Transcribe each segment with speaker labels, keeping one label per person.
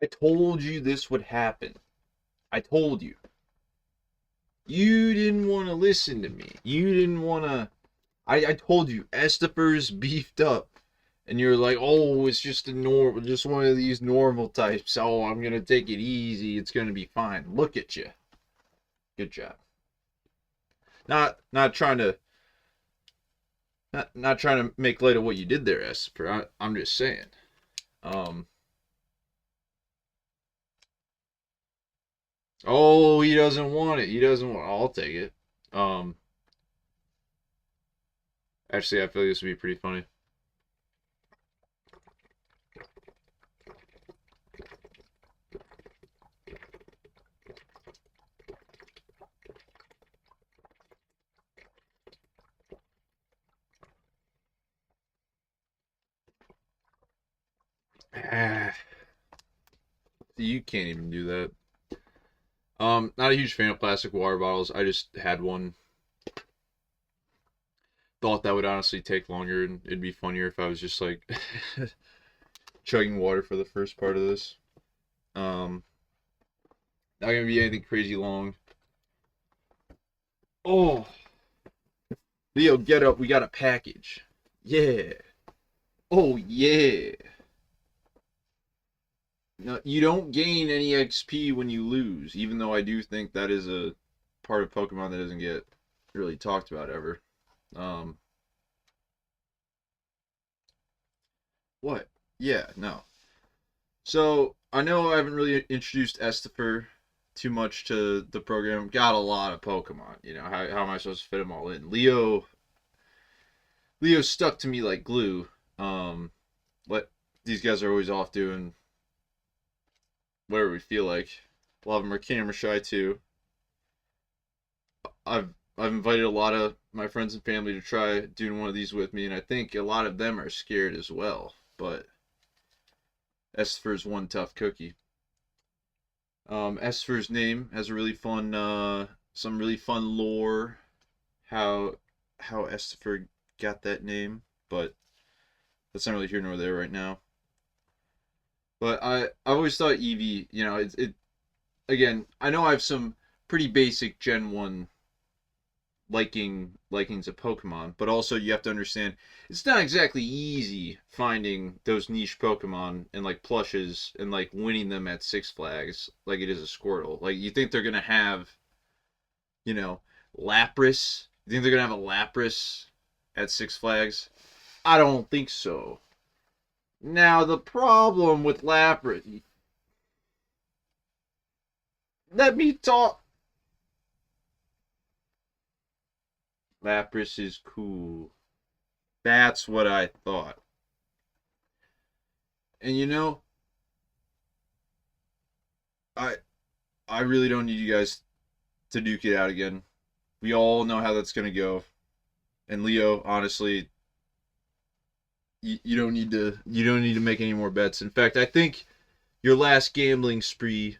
Speaker 1: I told you this would happen. I told you. You didn't want to listen to me. You didn't want to. I told you, Estefer's beefed up. And you're like, oh, it's just just one of these normal types. Oh, I'm gonna take it easy. It's gonna be fine. Look at you. Good job. Not trying to not trying to make light of what you did there, Estefer. I'm just saying. Um. Oh, he doesn't want it. He doesn't want. I'll take it. Um. Actually, I feel like this would be pretty funny. You can't even do that. Not a huge fan of plastic water bottles. I just had one. Thought that would honestly take longer and it'd be funnier if I was just like chugging water for the first part of this. Um, Not gonna be anything crazy long. Oh, Leo, get up. We got a package. Yeah. Oh, yeah. No, you don't gain any XP when you lose, even though I do think that is a part of Pokemon that doesn't get really talked about ever. Um, what? Yeah, no. So I know I haven't really introduced Estefer too much to the program. Got a lot of Pokemon. How am I supposed to fit them all in? Leo stuck to me like glue. What these guys are always off doing whatever we feel like. A lot of them are camera shy too. I've invited a lot of my friends and family to try doing one of these with me, and I think a lot of them are scared as well. But Estefer's one tough cookie. Estefer's name has a really fun, some really fun lore. How how Estefer got that name, but that's not really here nor there right now. But I've always thought Eevee, it again. I know I have some pretty basic Gen 1 likings of Pokemon, but also you have to understand it's not exactly easy finding those niche Pokemon and like plushes and like winning them at Six Flags like it is a Squirtle. Like you think they're gonna have, you know, Lapras? You think they're gonna have a Lapras at Six Flags? I don't think so. Now the problem with Lapras, let me talk. Lapras is cool. That's what I thought. And I I really don't need you guys to duke it out again. We all know how that's gonna go. And Leo, honestly, you don't need to make any more bets. In fact, I think your last gambling spree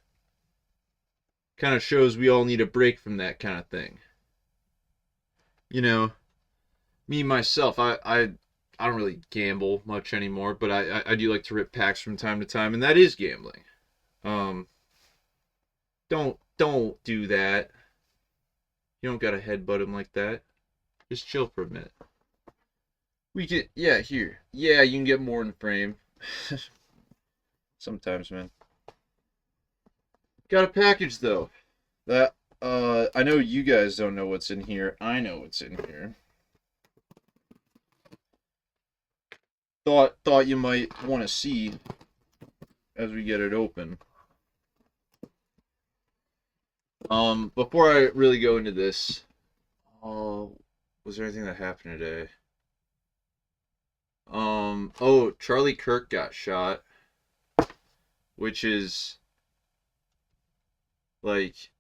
Speaker 1: kind of shows we all need a break from that kind of thing. You know, me myself, I don't really gamble much anymore, but I do like to rip packs from time to time, and that is gambling. Um, don't do that. You don't gotta headbutt him like that. Just chill for a minute. We get yeah here. Yeah, you can get more in frame. Sometimes, man. Got a package though. That I know you guys don't know what's in here. I know what's in here. Thought you might want to see as we get it open. Before I really go into this, oh, was there anything that happened today? Oh, Charlie Kirk got shot, which is like,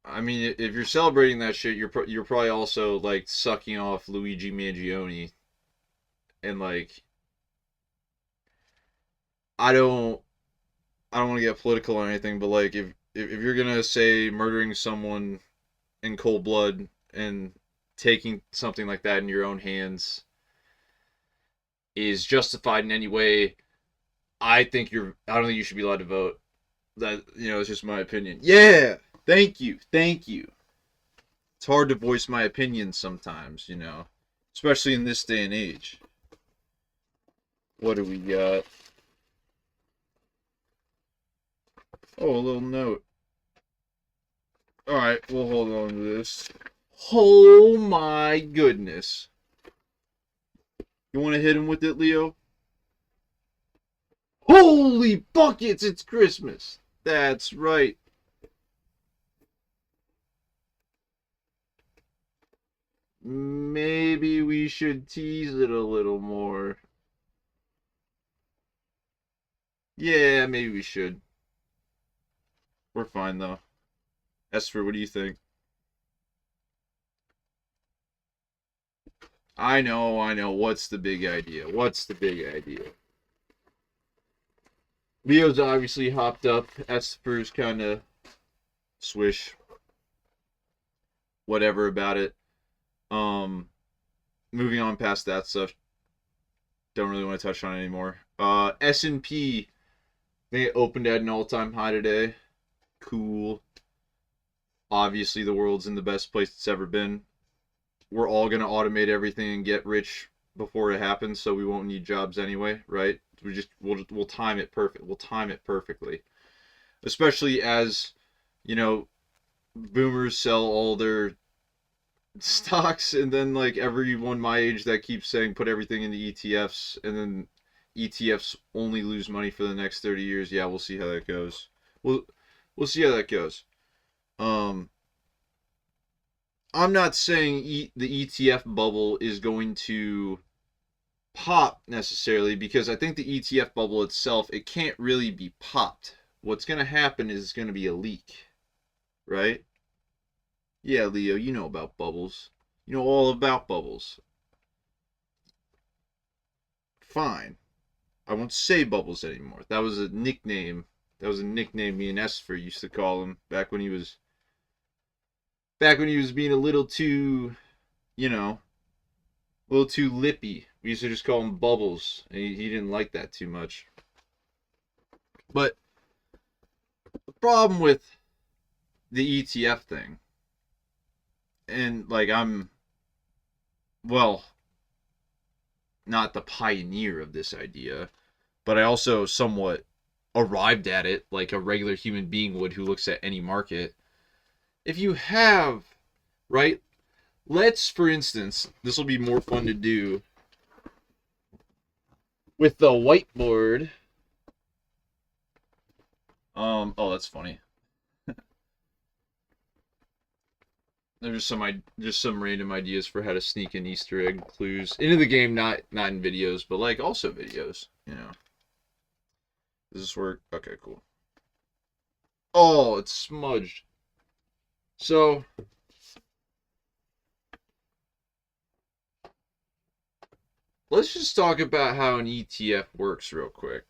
Speaker 1: I mean, if you're celebrating that shit, you're probably also like sucking off Luigi Mangione, and like, I don't, I don't want to get political or anything, but like, if you're gonna say murdering someone in cold blood and taking something like that in your own hands is justified in any way, I don't think you should be allowed to vote. That, it's just my opinion. Yeah. Thank you. Thank you. It's hard to voice my opinion sometimes. Especially in this day and age. What do we got? Oh, a little note. Alright, we'll hold on to this. Oh my goodness. You want to hit him with it, Leo? Holy buckets, it's Christmas. That's right. Maybe we should tease it a little more. Yeah, maybe we should. We're fine, though. Estefer, what do you think? I know. What's the big idea? What's the big idea? Leo's obviously hopped up. Estefer's kind of swish. Whatever about it. Moving on past that stuff. Don't really want to touch on it anymore. S&P, they opened at an all-time high today. Cool. Obviously, the world's in the best place it's ever been. We're all going to automate everything and get rich before it happens, so we won't need jobs anyway, right? We'll time it perfect. We'll time it perfectly. Especially as, boomers sell all their stocks, and then like everyone my age that keeps saying put everything into ETFs, and then ETFs only lose money for the next 30 years. Yeah, we'll see how that goes. We'll see how that goes. I'm not saying the ETF bubble is going to pop necessarily, because I think the ETF bubble itself, it can't really be popped. What's going to happen is it's going to be a leak, right? Yeah, Leo, you know about bubbles. You know all about bubbles. Fine. I won't say bubbles anymore. That was a nickname. That was a nickname me and Estefer used to call him back when he was being a little too, a little too lippy. We used to just call him Bubbles, and he didn't like that too much. But the problem with the ETF thing, and like well, not the pioneer of this idea, but I also somewhat arrived at it like a regular human being would who looks at any market. If you have, right, let's, for instance, this will be more fun to do with the whiteboard. Oh, that's funny. There's some random ideas for how to sneak in Easter egg clues into the game, not in videos, but like also videos. Does this work? Okay, cool. Oh, it's smudged. So let's just talk about how an ETF works real quick.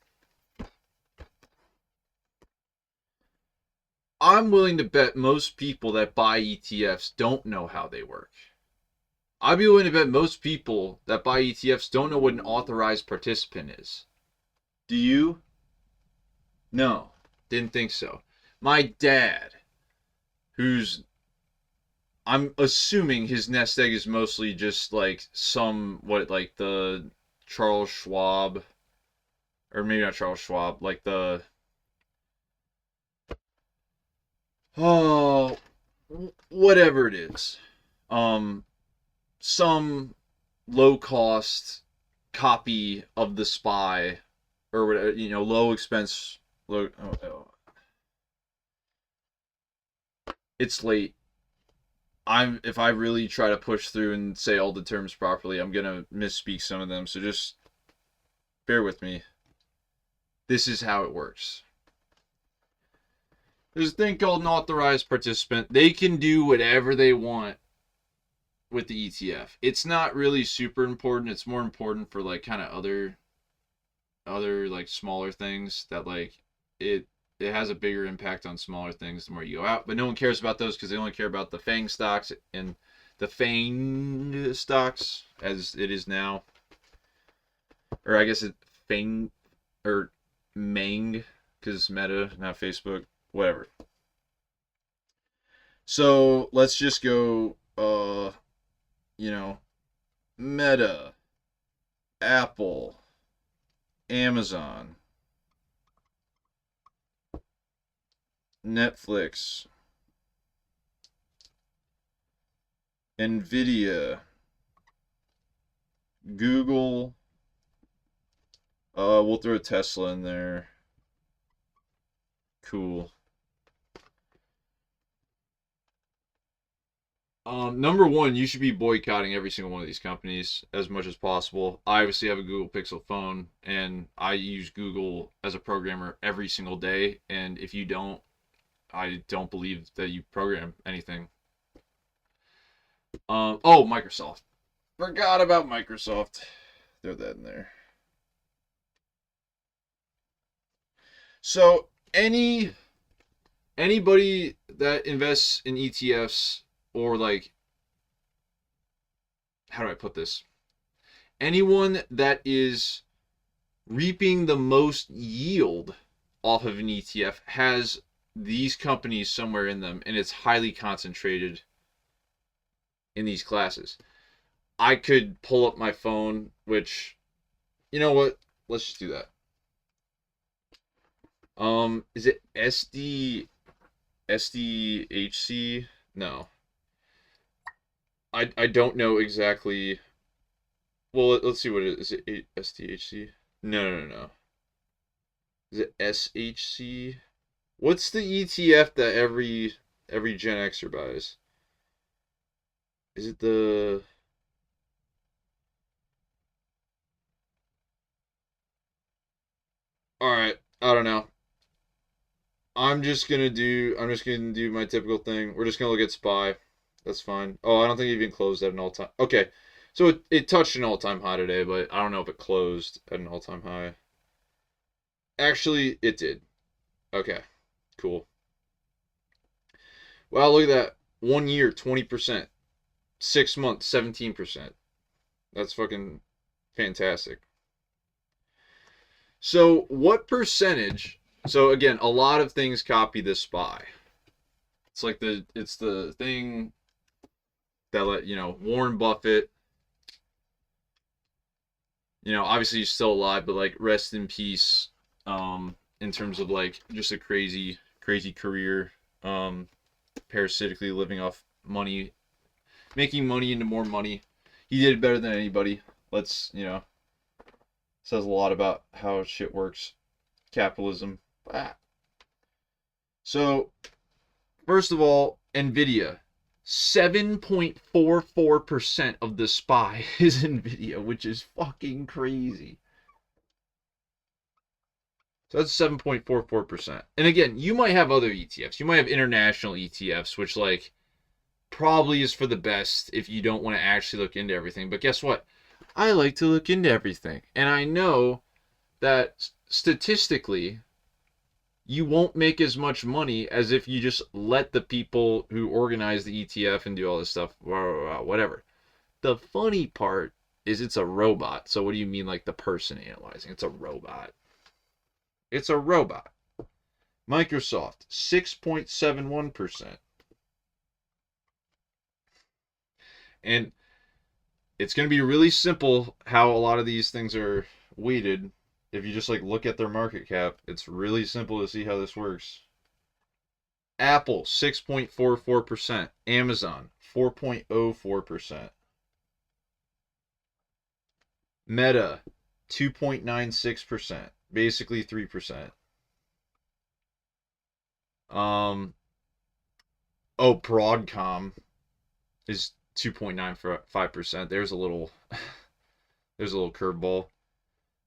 Speaker 1: I'm willing to bet most people that buy ETFs don't know how they work. I'd be willing to bet most people that buy ETFs don't know what an authorized participant is. Do you? No, didn't think so. My dad, I'm assuming his nest egg is mostly just like like the Charles Schwab, or maybe not Charles Schwab, like oh, whatever it is. Some low cost copy of the Spy, or whatever, low expense. It's late. If I really try to push through and say all the terms properly, I'm gonna misspeak some of them. So just bear with me. This is how it works. There's a thing called an authorized participant. They can do whatever they want with the ETF. It's not really super important. It's more important for like kind of other like smaller things that like it has a bigger impact on smaller things the more you go out. But no one cares about those because they only care about the FANG stocks, and the FANG stocks as it is now. Or I guess FANG, or Mang, because Meta, not Facebook, whatever. So let's just go, you know, Meta, Apple, Amazon, Netflix, Nvidia, Google. We'll throw Tesla in there. Cool. Number one, you should be boycotting every single one of these companies as much as possible. I obviously have a Google Pixel phone, and I use Google as a programmer every single day. And if you don't, I don't believe that you program anything. Oh, Microsoft. Forgot about Microsoft. Throw that in there. So anybody that invests in ETFs, or like, how do I put this? Anyone that is reaping the most yield off of an ETF has these companies somewhere in them, and it's highly concentrated in these classes. I could pull up my phone, which, you know what? Let's just do that. Is it SDHC? No. I don't know exactly. Well, let's see what it is. Is it SDHC? No. Is it SHC? What's the ETF that every Gen Xer buys? Is it the All right, I don't know. I'm just gonna do my typical thing. We're just gonna look at SPY. That's fine. Oh, I don't think it even closed at an all-time. Okay. So it touched an all-time high today, but I don't know if it closed at an all-time high. Actually, it did. Okay. Cool. Wow, look at that. 1 year, 20%. 6 months, 17%. That's fucking fantastic. So, what percentage? So again, a lot of things copy this SPY. It's the thing that Warren Buffett, obviously he's still alive, but like rest in peace, in terms of like just a crazy career, parasitically living off money, making money into more money. He did better than anybody. Let's, says a lot about how shit works. Capitalism. Ah. So, first of all, Nvidia. 7.44% of the SPY is Nvidia, which is fucking crazy. So that's 7.44%. And again, you might have other ETFs. You might have international ETFs, which like probably is for the best if you don't want to actually look into everything. But guess what? I like to look into everything. And I know that statistically, you won't make as much money as if you just let the people who organize the ETF and do all this stuff, whatever. The funny part is it's a robot. So what do you mean like the person analyzing? It's a robot. It's a robot. Microsoft, 6.71%. And it's going to be really simple how a lot of these things are weighted. If you just like look at their market cap, it's really simple to see how this works. Apple, 6.44%. Amazon, 4.04%. Meta, 2.96%. Basically 3%. Broadcom is 2.95%. There's a little curveball.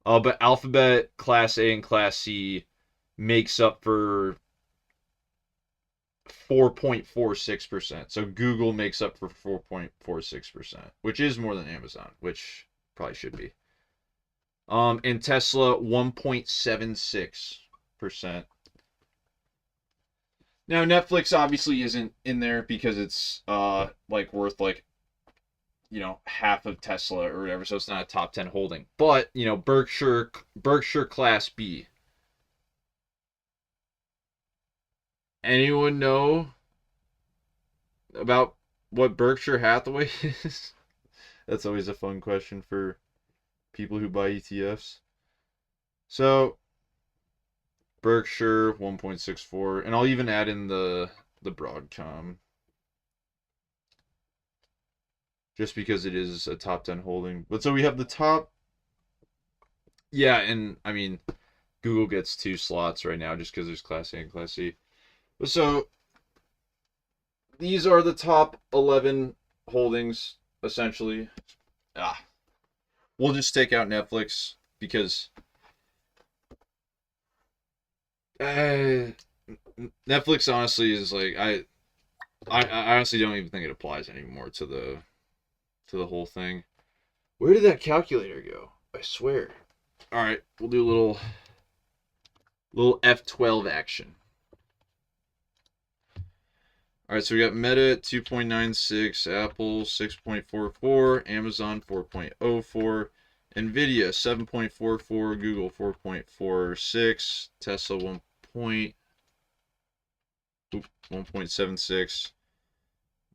Speaker 1: But Alphabet, Class A and Class C makes up for 4.46%. So Google makes up for 4.46%, which is more than Amazon, which probably should be. And Tesla, 1.76%. Now Netflix obviously isn't in there because it's like worth like half of Tesla or whatever, so it's not a top 10 holding. But Berkshire Class B, Anyone know about what Berkshire Hathaway is? That's always a fun question for people who buy ETFs. So Berkshire 1.64, and I'll even add in the Broadcom just because it is a top 10 holding. But so we have the top. Yeah, and I mean Google gets 2 slots right now just because there's Class A and Class C. But so these are the top 11 holdings essentially. We'll just take out Netflix because Netflix honestly is like I honestly don't even think it applies anymore to the whole thing. Where did that calculator go? I swear. All right, we'll do a little F12 action. All right, so we got Meta at 2.96, Apple 6.44, Amazon 4.04, Nvidia 7.44, Google 4.46, Tesla 1.76,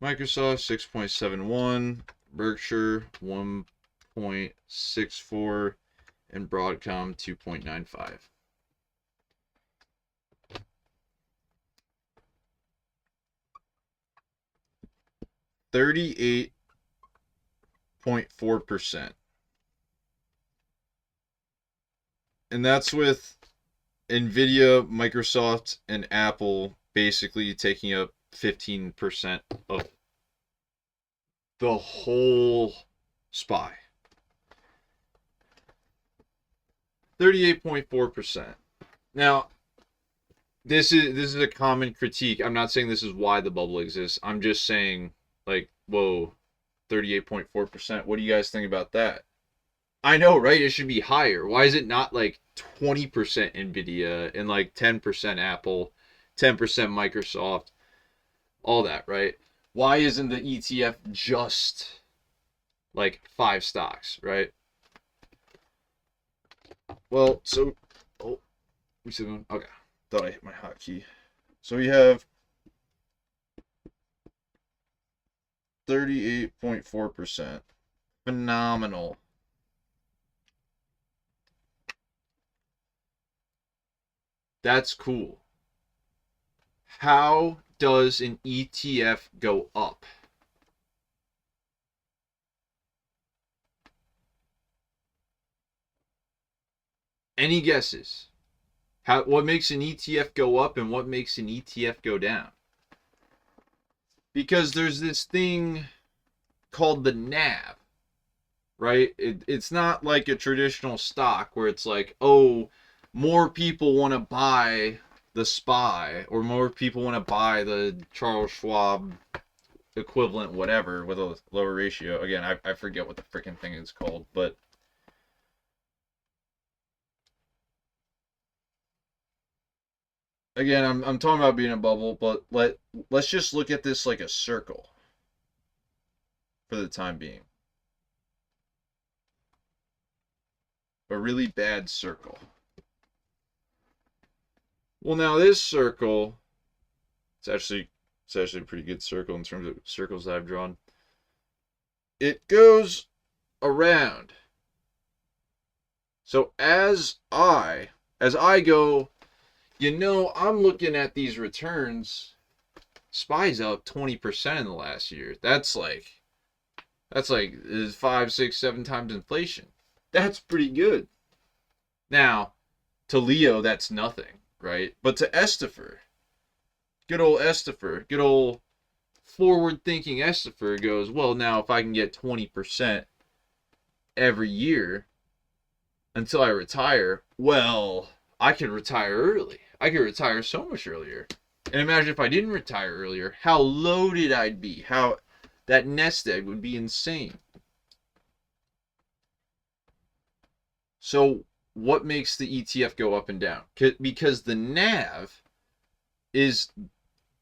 Speaker 1: Microsoft 6.71, Berkshire 1.64, and Broadcom 2.95. $38.4%. And that's with Nvidia, Microsoft, and Apple basically taking up 15% of the whole SPY. 38.4%. Now, this is a common critique. I'm not saying this is why the bubble exists. I'm just saying, like, whoa, 38.4%. What do you guys think about that? I know, right? It should be higher. Why is it not like 20% Nvidia and like 10% Apple, 10% Microsoft, all that, right? Why isn't the ETF just like 5 stocks, right? Well, so, oh, we still going? Okay, thought I hit my hotkey. So we have 38.4%. Phenomenal. That's cool. How does an ETF go up? Any guesses? What makes an ETF go up and what makes an ETF go down? Because there's this thing called the NAV, right? It's not like a traditional stock where it's like, oh, more people want to buy the SPY or more people want to buy the Charles Schwab equivalent, whatever, with a lower ratio. Again, I forget what the freaking thing is called, but again, I'm talking about being a bubble, but let's just look at this like a circle for the time being. A really bad circle. Well, now this circle, it's actually a pretty good circle in terms of circles that I've drawn. It goes around. So as I go, I'm looking at these returns. SPY's up 20% in the last year. That's like 5, 6, 7 times inflation. That's pretty good. Now, to Leo, that's nothing, right? But to Estefer, good old Estefer, good old forward-thinking Estefer goes, well, now if I can get 20% every year until I retire, well, I can retire early. I could retire so much earlier. And imagine if I didn't retire earlier, how loaded I'd be. How that nest egg would be insane. So what makes the ETF go up and down? Because the NAV is,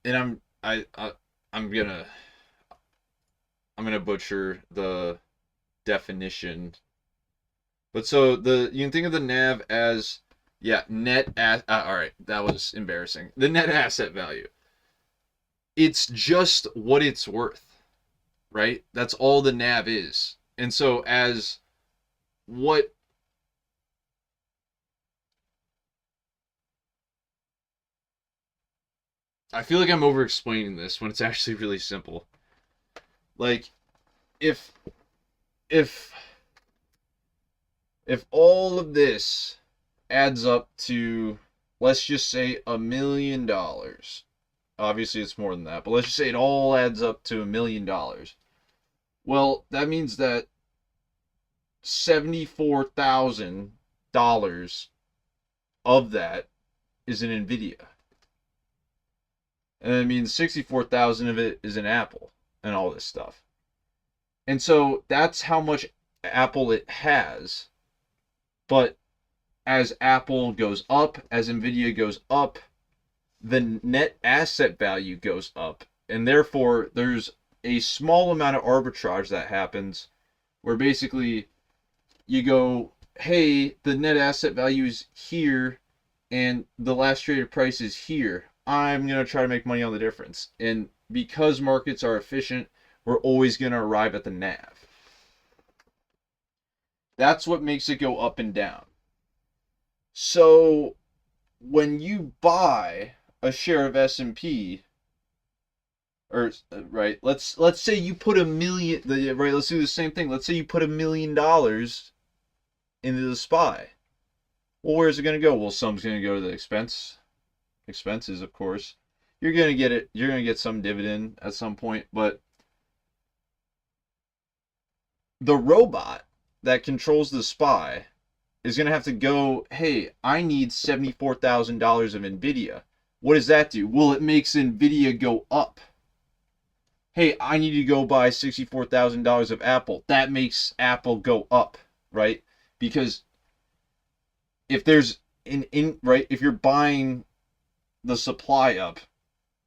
Speaker 1: and I'm gonna butcher the definition, but so you can think of the NAV as, yeah, all right, that was embarrassing. The net asset value. it's just what it's worth, right? That's all the NAV is. And so as what I feel like I'm over explaining this when it's actually really simple. Like if if if all of this adds up to, let's just say, $1 million. Obviously it's more than that, but let's just say it all adds up to $1 million. Well, that means that $74,000 of that is in Nvidia. And that means 64,000 of it is in Apple and all this stuff. And so that's how much Apple it has. But as Apple goes up, as Nvidia goes up, the net asset value goes up. And therefore, there's a small amount of arbitrage that happens where basically you go, hey, the net asset value is here and the last traded price is here. I'm going to try to make money on the difference. And because markets are efficient, we're always going to arrive at the NAV. That's what makes it go up and down. So when you buy a share of S&P, or right, let's say you put $1 million, right, let's do the same thing. Let's say you put $1 million into the SPY. Well, where's it going to go? Well, some's going to go to the expenses, of course. You're going to get it. You're going to get some dividend at some point, but the robot that controls the SPY is going to have to go, hey, I need $74,000 of Nvidia. What does that do? Well, it makes Nvidia go up. Hey, I need to go buy $64,000 of Apple. That makes Apple go up, right? Because if there's right, if you're buying the supply up,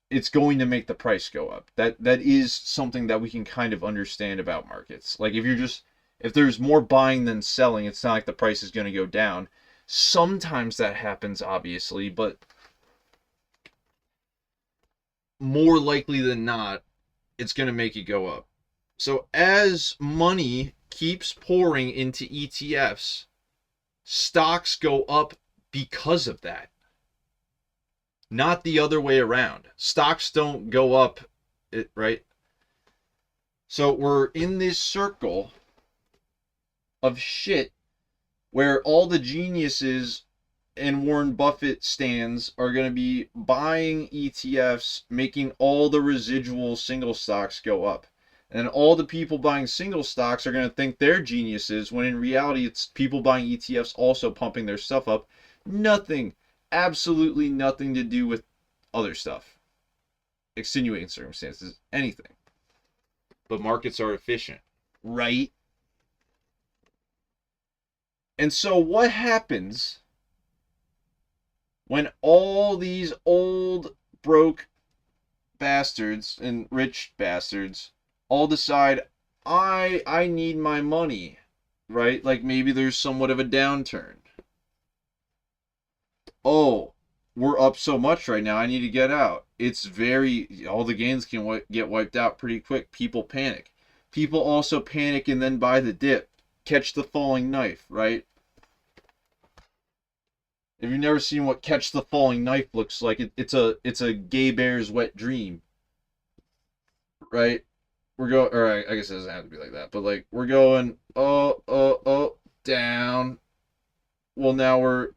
Speaker 1: it's going to make the price go up. That is something that we can kind of understand about markets. Like if there's more buying than selling, it's not like the price is going to go down. Sometimes that happens, obviously, but more likely than not, it's going to make it go up. So as money keeps pouring into ETFs, stocks go up because of that. Not the other way around. Stocks don't go up, right? So we're in this circle of shit where all the geniuses and Warren Buffett stands are going to be buying ETFs, making all the residual single stocks go up. And all the people buying single stocks are going to think they're geniuses, when in reality it's people buying ETFs also pumping their stuff up. Nothing, absolutely nothing to do with other stuff. Extenuating circumstances, anything. But markets are efficient, right? And so what happens when all these old broke bastards and rich bastards all decide, I need my money, right? Like maybe there's somewhat of a downturn. Oh, we're up so much right now, I need to get out. All the gains can get wiped out pretty quick. People panic. People also panic and then buy the dip. Catch the falling knife, right? If you've never seen what Catch the Falling Knife looks like, it's a gay bear's wet dream, right? Or I guess it doesn't have to be like that, but like we're going down. Well, now we're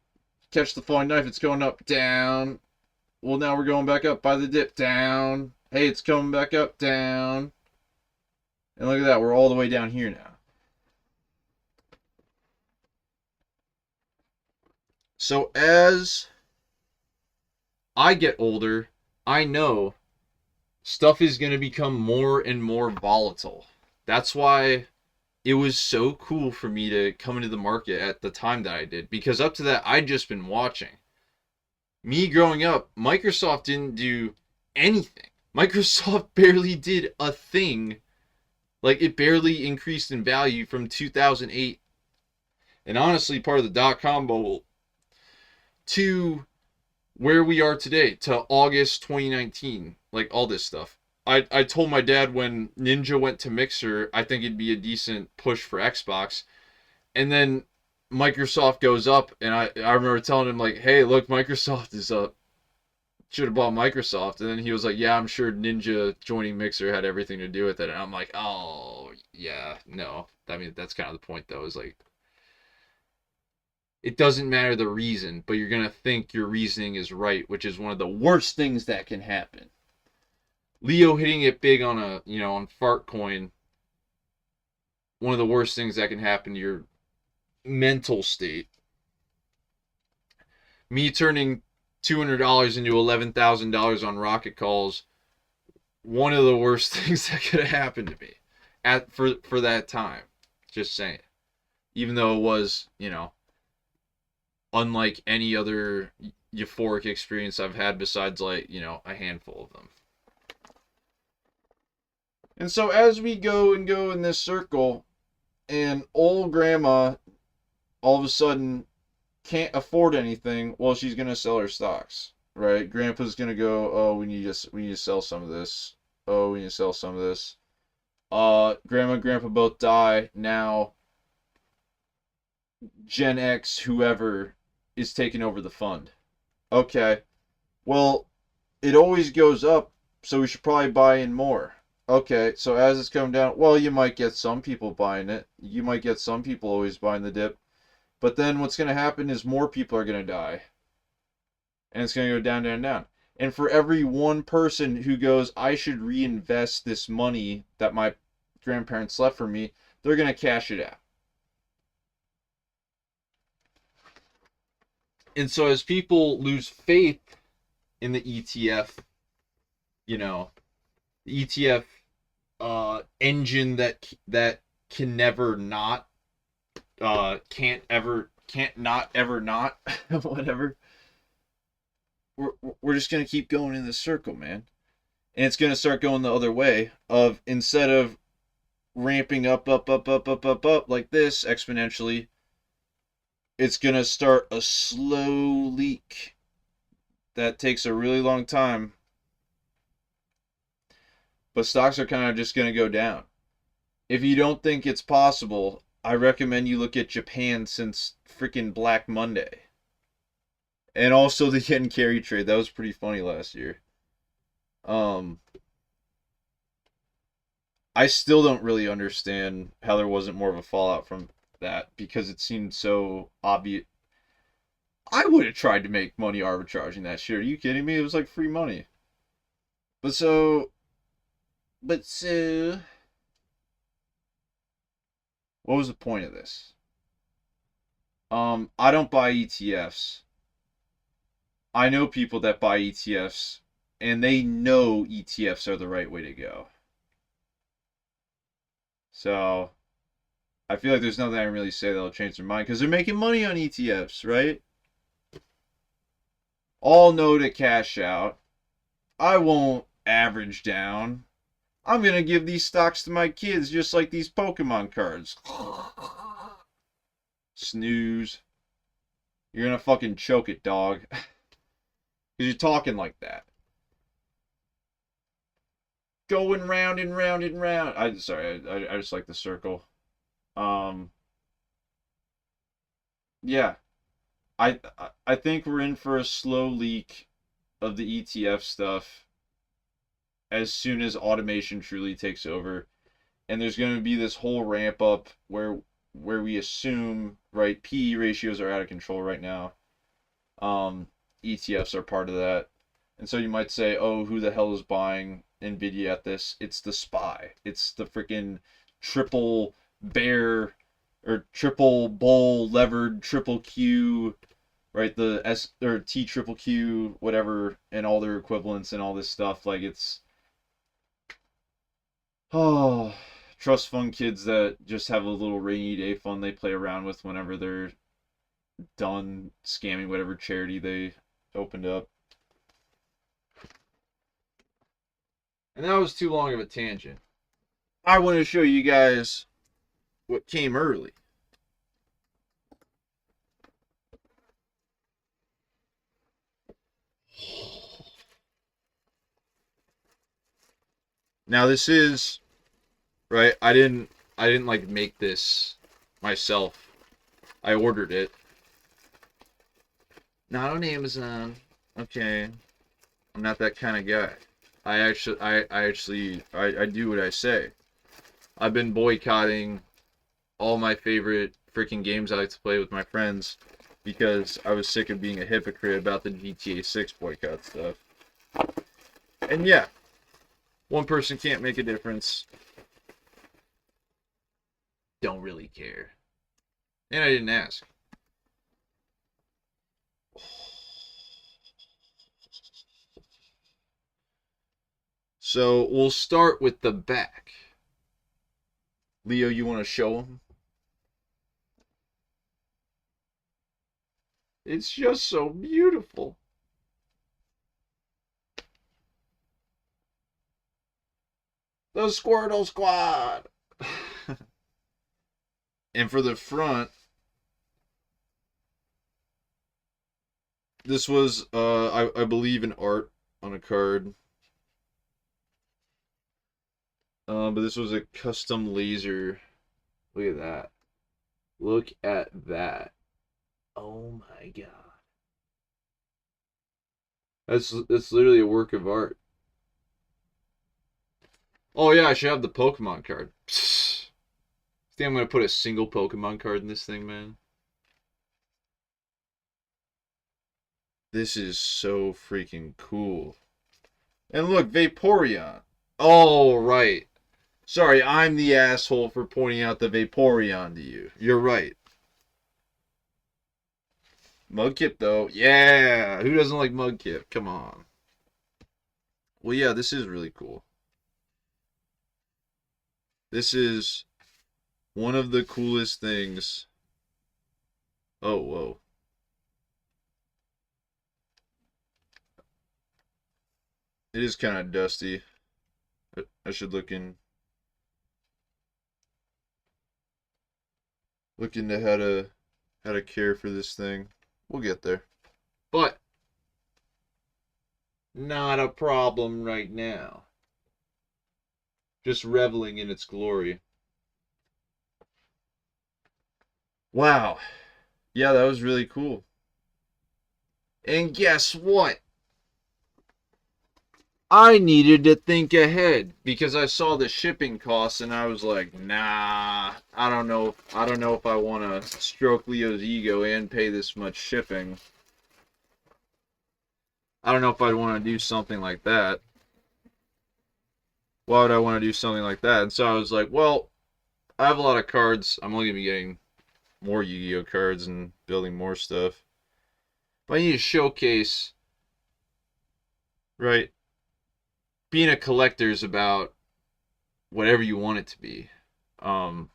Speaker 1: Catch the Falling Knife. It's going up, down. Well, now we're going back up by the dip, down. Hey, it's coming back up, down. And look at that, we're all the way down here now. So as I get older, I know stuff is going to become more and more volatile. That's why it was so cool for me to come into the market at the time that I did, because up to that, I'd just been watching. Me growing up, Microsoft didn't do anything. Microsoft barely did a thing. Like, it barely increased in value from 2008, and honestly, part of the dot-com bubble, to where we are today to August 2019, like all this stuff. I told my dad when Ninja went to Mixer, I think it'd be a decent push for Xbox. And then Microsoft goes up, and I remember telling him, like, hey, look, Microsoft is up. Should have bought Microsoft. And then he was like, yeah, I'm sure Ninja joining Mixer had everything to do with it. And I'm like, oh, yeah, no. I mean, that's kind of the point, though, is like, it doesn't matter the reason, but you're going to think your reasoning is right, which is one of the worst things that can happen. Leo hitting it big on on Fart Coin, one of the worst things that can happen to your mental state. Me turning $200 into $11,000 on rocket calls, one of the worst things that could have happened to me for that time. Just saying. Even though it was, unlike any other euphoric experience I've had besides, like, a handful of them. And so as we go in this circle, and old grandma all of a sudden can't afford anything, well, she's gonna sell her stocks, right? Grandpa's gonna go, oh, we need to sell some of this. Oh, we need to sell some of this. Grandma and grandpa both die. Now Gen X, whoever, is taking over the fund. Okay. Well, it always goes up, so we should probably buy in more. Okay, so as it's coming down, well, you might get some people buying it. You might get some people always buying the dip. But then what's going to happen is more people are going to die. And it's going to go down, down, down. And for every one person who goes, I should reinvest this money that my grandparents left for me, they're going to cash it out. And so as people lose faith in the ETF, the ETF engine that can never not, can't not ever not, whatever. We're just gonna keep going in this circle, man, and it's gonna start going the other way. Of instead of ramping up like this exponentially, it's gonna start a slow leak that takes a really long time. But stocks are kind of just gonna go down. If you don't think it's possible, I recommend you look at Japan since freaking Black Monday. And also the yen carry trade. That was pretty funny last year. I still don't really understand how there wasn't more of a fallout from that, because it seemed so obvious. I would have tried to make money arbitraging that shit. Are you kidding me? It was like free money. But so, what was the point of this? I don't buy ETFs. I know people that buy ETFs, and they know ETFs are the right way to go. So, I feel like there's nothing I can really say that'll change their mind, because they're making money on ETFs, right? All know to cash out. I won't average down. I'm going to give these stocks to my kids just like these Pokemon cards. Snooze. You're going to fucking choke it, dog. Because you're talking like that. Going round and round and round. I just like the circle. Yeah. I think we're in for a slow leak of the ETF stuff as soon as automation truly takes over. And there's going to be this whole ramp up where we assume, right, PE ratios are out of control right now. ETFs are part of that. And so you might say, oh, who the hell is buying Nvidia at this? It's the SPY. It's the freaking triple bear or triple bull levered triple Q, right? The S or T triple Q, whatever, and all their equivalents and all this stuff. Like, it's trust fund kids that just have a little rainy day fund they play around with whenever they're done scamming whatever charity they opened up. And that was too long of a tangent. I want to show you guys what came early. Now this is right. I didn't like make this myself. I ordered it. Not on Amazon. Okay. I'm not that kind of guy. I do what I say. I've been boycotting all my favorite freaking games I like to play with my friends because I was sick of being a hypocrite about the GTA 6 boycott stuff. And yeah, one person can't make a difference. Don't really care. And I didn't ask. So we'll start with the back. Leo, you want to show them? It's just so beautiful. The Squirtle Squad! And for the front, this was, I believe, an art on a card. But this was a custom laser. Look at that. Look at that. Oh my god. That's literally a work of art. Oh yeah, I should have the Pokemon card. Psst. Think I'm gonna put a single Pokemon card in this thing, man? This is so freaking cool. And look, Vaporeon. Oh, right. Sorry, I'm the asshole for pointing out the Vaporeon to you. You're right. Mudkip, though. Yeah! Who doesn't like Mudkip? Come on. Well, yeah, this is really cool. This is one of the coolest things. Oh, whoa. It is kind of dusty. I should look into how to care for this thing. We'll get there. But not a problem right now. Just reveling in its glory. Wow. Yeah, that was really cool. And guess what? I needed to think ahead because I saw the shipping costs and I was like, nah, I don't know. I don't know if I want to stroke Leo's ego and pay this much shipping. I don't know if I'd want to do something like that. Why would I want to do something like that? And so I was like, well, I have a lot of cards. I'm only going to be getting more Yu-Gi-Oh cards and building more stuff. But I need to showcase, right? Being a collector is about whatever you want it to be. Um,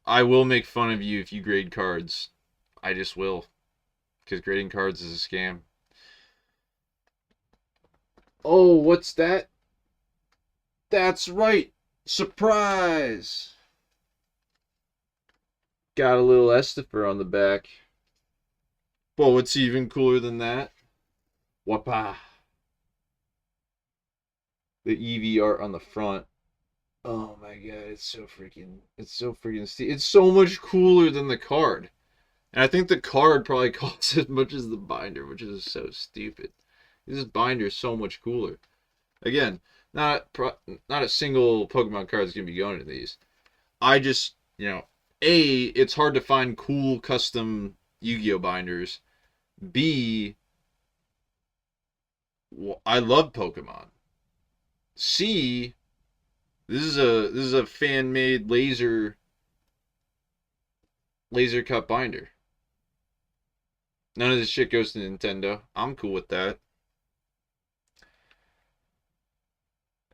Speaker 1: I will make fun of you if you grade cards. I just will. Because grading cards is a scam. Oh, what's that? That's right. Surprise! Got a little Estefer on the back. Well, what's even cooler than that? Wapa. The EV art on the front. Oh my god, it's so freaking it's so much cooler than the card. And I think the card probably costs as much as the binder, which is so stupid. This binder is so much cooler. Again, not a single Pokemon card is gonna be going to these. I just, A, it's hard to find cool custom Yu-Gi-Oh binders. B, I love Pokemon. C, this is a fan made laser cut binder. None of this shit goes to Nintendo. I'm cool with that.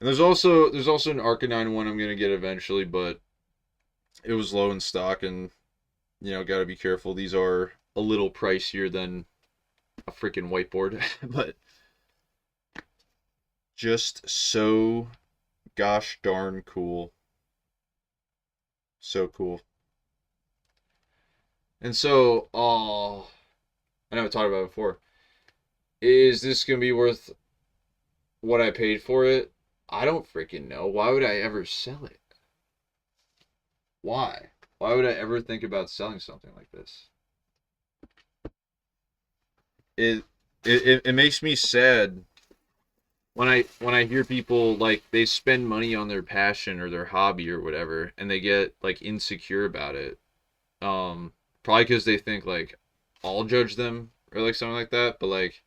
Speaker 1: And there's also an Arcanine one I'm gonna get eventually, but it was low in stock, and gotta be careful. These are a little pricier than a freaking whiteboard, but just so gosh darn cool. So cool. And so, I know I talked about it before. Is this gonna be worth what I paid for it? I don't freaking know. Why would I ever sell it? Why? Why would I ever think about selling something like this? It it makes me sad when I hear people like they spend money on their passion or their hobby or whatever and they get like insecure about it. Probably because they think like I'll judge them or like something like that. But like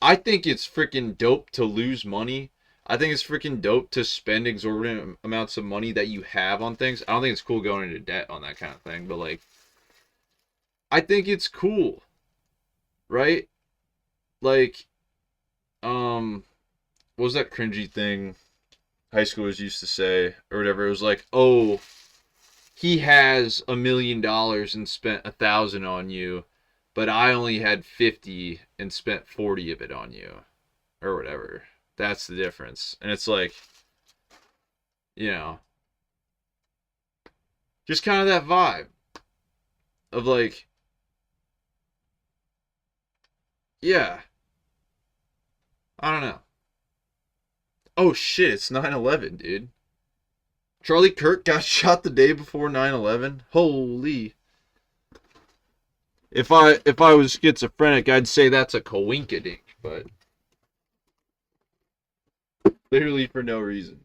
Speaker 1: I think it's freaking dope to lose money. I think it's freaking dope to spend exorbitant amounts of money that you have on things. I don't think it's cool going into debt on that kind of thing, but like I think it's cool, right? Like what was that cringy thing high schoolers used to say or whatever? It was like, "Oh, he has $1 million and spent 1,000 on you, but I only had 50 and spent 40 of it on you," or whatever. That's the difference. And it's like, you know, just kind of that vibe of like, yeah, I don't know. Oh shit, it's 9/11, dude. Charlie Kirk got shot the day before 9/11. Holy. If I was schizophrenic, I'd say that's a coinkydink, but literally for no reason.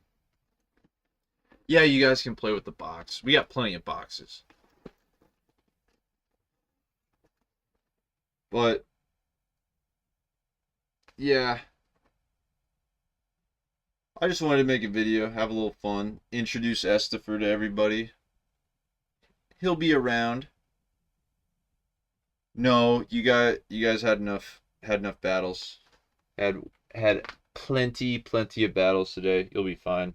Speaker 1: Yeah, you guys can play with the box. We got plenty of boxes. But yeah, I just wanted to make a video, have a little fun, introduce Estefer to everybody. He'll be around. No, you guys had enough battles. Had plenty of battles today. You'll be fine.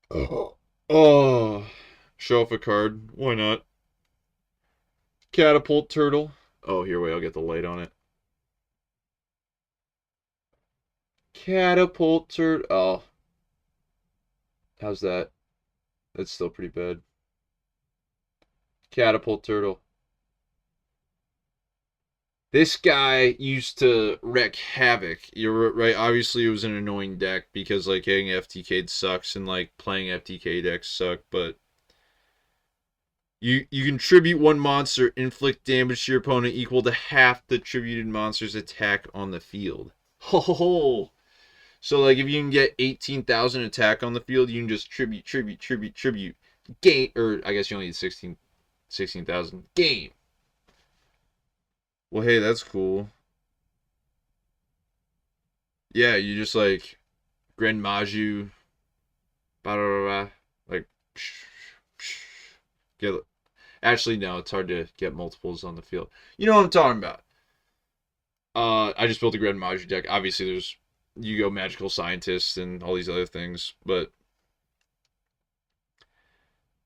Speaker 1: Oh, oh. Show off a card. Why not? Catapult turtle. Oh, here, wait, I'll get the light on it. Catapult turtle. Oh, how's that? That's still pretty bad. Catapult turtle. This guy used to wreak havoc. You're right. Obviously, it was an annoying deck because like getting FTK'd sucks and like playing FTK decks suck. But you can tribute one monster, inflict damage to your opponent equal to half the tributed monster's attack on the field. Ho. So like if you can get 18,000 attack on the field, you can just tribute. Game, or I guess you only need 16,000. Game. Well, hey, that's cool. Yeah, you just like Grand Maju, blah, blah, blah, like get. Actually, no, it's hard to get multiples on the field. You know what I'm talking about. I just built a Grand Maju deck. Obviously, there's Yu-Gi-Oh! Magical Scientists and all these other things, but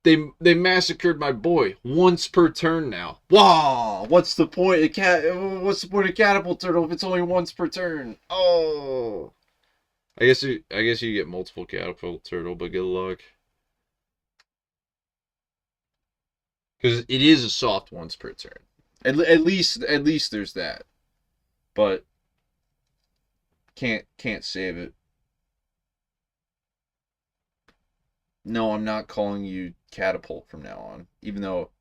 Speaker 1: they massacred my boy once per turn now. Wow, what's the point of what's the point of Catapult Turtle if it's only once per turn? Oh. I guess you get multiple Catapult Turtle, but good luck. Because it is a soft once per turn. At least there's that. But can't save it. No, I'm not calling you Catapult from now on. Even though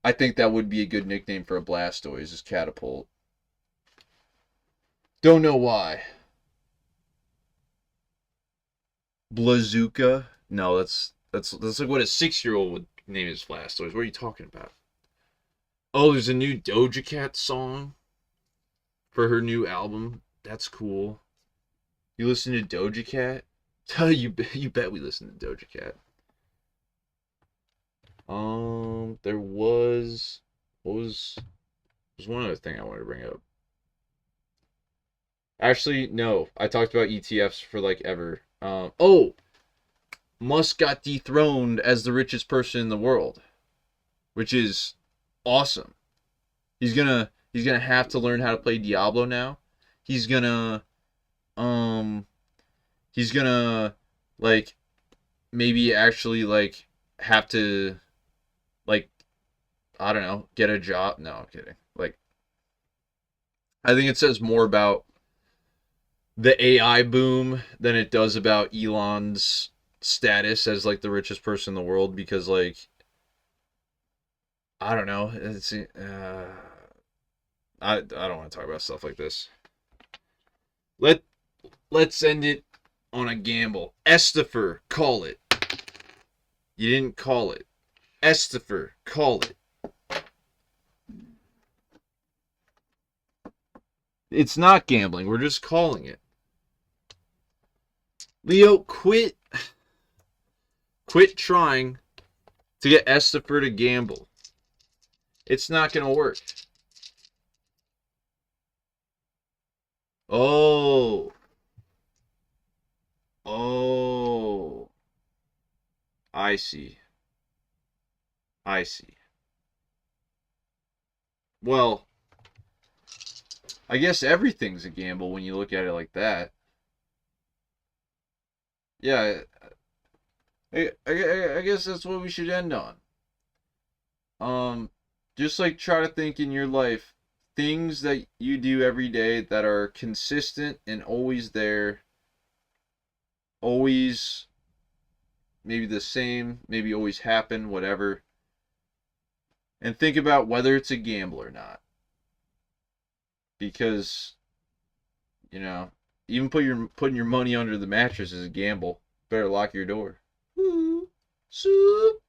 Speaker 1: I think that would be a good nickname for a Blastoise is Catapult. Don't know why. Blazooka? No, that's like what a 6-year-old would name his Blastoise. What are you talking about? Oh, there's a new Doja Cat song for her new album. That's cool. You listen to Doja Cat? You bet we listen to Doja Cat. There was what was one other thing I wanted to bring up. Actually, no, I talked about ETFs for like ever. Musk got dethroned as the richest person in the world, which is awesome. He's gonna have to learn how to play Diablo now. He's gonna um he's gonna like maybe actually like have to like I don't know, get a job. No, I'm kidding. Like I think it says more about the AI boom than it does about Elon's status as like the richest person in the world, because like I don't know, I don't want to talk about stuff like this. Let let's end it on a gamble. Estefer, call it. You didn't call it. Estefer, call it. It's not gambling. We're just calling it. Leo, quit trying to get Estefer to gamble. It's not going to work. Oh. Oh. I see. I see. Well, I guess everything's a gamble when you look at it like that. Yeah, I guess that's what we should end on. Um, just like try to think in your life things that you do every day that are consistent and always there, always maybe the same, maybe always happen, whatever. And think about whether it's a gamble or not. Because, you know, even putting your money under the mattress is a gamble. Better lock your door. Woo. Soup.